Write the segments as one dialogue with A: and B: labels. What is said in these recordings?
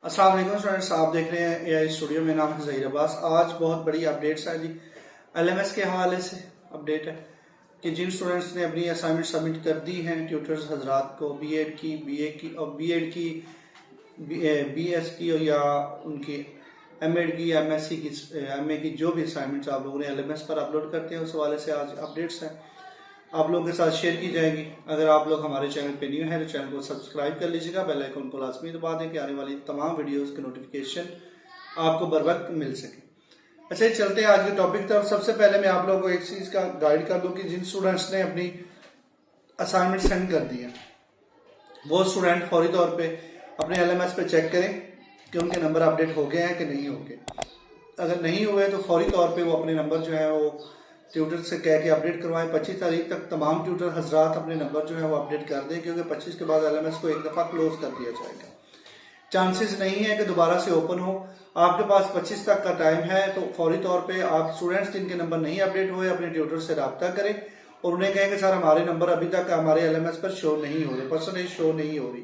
A: अस्सलाम वालेकुम स्टूडेंट्स, आप देख रहे हैं एआई स्टूडियो। मेरा नाम है ज़हीर अब्बास। आज बहुत बड़ी अपडेट्स है जी। एलएमएस के हवाले से अपडेट है कि जिन स्टूडेंट्स ने अपनी असाइनमेंट सबमिट कर दी हैं ट्यूटर्स हजरात को, बीएड की, बीए की और बीएड की, बीएस की या उनकी एमएड की, एमएससी की, एमए की, जो भी असाइनमेंट्स आप लोगों ने एलएमएस पर अपलोड करते हैं उस हवाले से आज अपडेट्स हैं आप लोगों के साथ शेयर की जाएगी। अगर आप लोग हमारे चैनल पे न्यू हैं तो चैनल को सब्सक्राइब कर लीजिएगा, बेल आइकन को लाजमी दबा दें कि आने वाली तमाम वीडियोस के नोटिफिकेशन आपको बर वक्त मिल सके। अच्छा, चलते हैं आज के टॉपिक तरफ। सबसे पहले मैं आप लोगों को एक चीज़ का गाइड कर दूं कि जिन स्टूडेंट्स ने अपनी असाइनमेंट सेंड कर दी है वो स्टूडेंट फौरी तौर पर अपने LMS पे चेक करें कि उनके नंबर अपडेट हो गए हैं कि नहीं हो गए। अगर नहीं हुए तो फौरी तौर पर वो अपने नंबर जो है वो ट्यूटर से कह के अपडेट करवाएं। 25 तारीख तक तमाम ट्यूटर हजरात अपने नंबर जो है वो अपडेट कर दें, क्योंकि 25 के बाद LMS को एक दफ़ा क्लोज कर दिया जाएगा। चांसेस नहीं है कि दोबारा से ओपन हो। आपके पास 25 तक का टाइम है, तो फौरी तौर पे आप स्टूडेंट्स जिनके नंबर नहीं अपडेट हुए अपने ट्यूटर से रब्ता करें और उन्हें कहें कि सर हमारे नंबर अभी तक हमारे LMS पर शो नहीं हो रहे, परसेंटेज शो नहीं हो रही।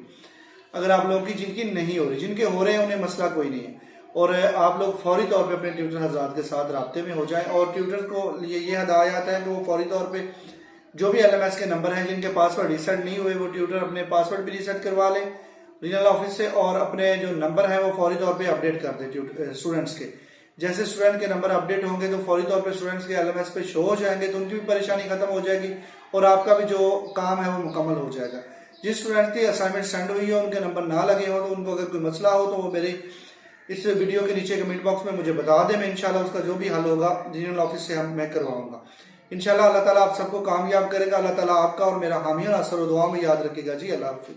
A: अगर आप लोगों की जिनकी नहीं हो रही, जिनके हो रहे हैं उन्हें मसला कोई नहीं है, और आप लोग फौरी तौर पे अपने ट्यूटर हजरात के साथ राब्ते में हो जाएं। और ट्यूटर को ये हदायत है कि वो फौरी तौर पे जो भी LMS के नंबर हैं जिनके पासवर्ड रीसेट नहीं हुए वो ट्यूटर अपने पासवर्ड भी रीसेट करवा ले रीजनल ऑफिस से, और अपने जो नंबर है वो फौरी तौर पे अपडेट कर दे स्टूडेंट्स के। जैसे स्टूडेंट के नंबर अपडेट होंगे तो फौरी तौर पे स्टूडेंट्स के LMS पे शो हो जाएंगे, तो उनकी भी परेशानी खत्म हो जाएगी और आपका भी जो काम है वो मुकम्मल हो जाएगा। जिस स्टूडेंट की असाइनमेंट सेंड हुई है उनके नंबर ना लगे हो तो उनको अगर कोई मसला हो तो वो मेरे इस वीडियो के नीचे कमेंट बॉक्स में मुझे बता दें। मैं इंशाल्लाह उसका जो भी हल होगा रीजनल ऑफिस से मैं करवाऊंगा। इंशाल्लाह अल्लाह ताला आप सबको कामयाब करेगा। अल्लाह ताला आपका और मेरा हामी और असर दुआ में याद रखेगा जी। अल्लाह हाफिज़।